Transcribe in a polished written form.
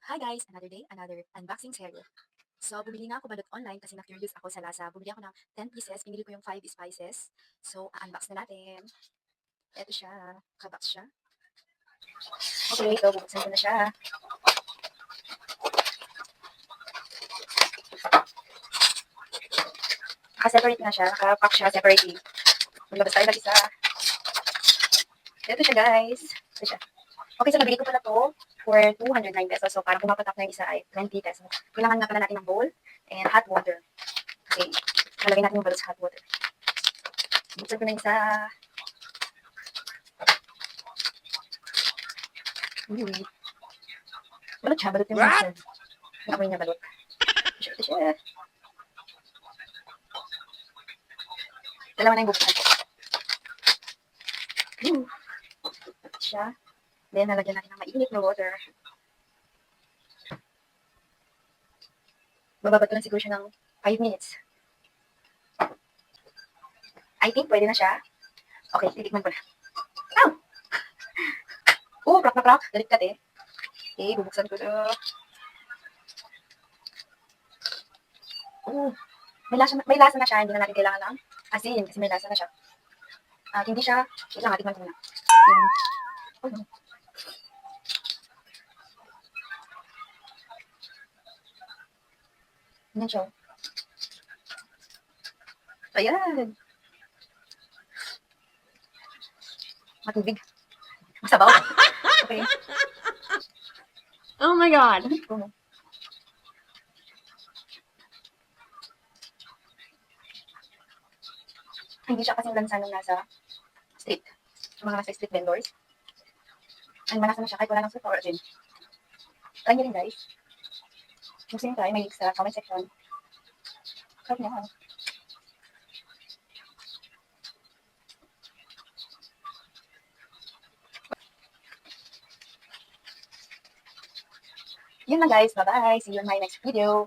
Hi guys! Another day, another unboxing serye. So, bumili nga ako balot online kasi na-curious ako sa lasa. Bumili ako ng 10 pieces, pinili ko yung 5 spices. So, unbox na natin. Ito siya, kabox siya. Okay, so bubuksan ko na siya. Naka-separate na siya, naka-pack siya separately. Maglabas tayo mag-isa. Ito siya guys. Ito siya. Okay, so nabili ko pala to for 209 pesos. So, parang pumapatak na yung isa ay 20 pesos. Kailangan nga pala natin ng bowl and hot water. Okay, lalagay natin yung balot sa hot water. Buksan ko na isa. Balot siya, balot yung minsan. Yung amoy niya balot. Ito siya. Dalawa na yung buksan ko. Ito siya. Then, nalagyan natin ng mainit na water. Bababato lang siguro siya ng 5 minutes. I think pwede na siya. Okay, titikman ko na. Ow! Oh, crack na crack. Dalit eh. Okay, bubuksan ko na. Oh, may lasa na siya. Hindi na natin kailangan ng asin kasi may lasa na siya. Hindi siya, wait lang, tikman ko na. Oh, no. Yan siya. Ayan. Matubig. Masabaw. Okay. Oh my god. Hindi siya kasing lansa nung nasa street. Yung mga nasa street vendors. Ang malasa na siya kahit wala ng sweet or gin. Try nyo rin guys. Gusto nyo try, may link sa comment section. Sarap niya. Yun lang guys. Bye-bye. See you in my next video.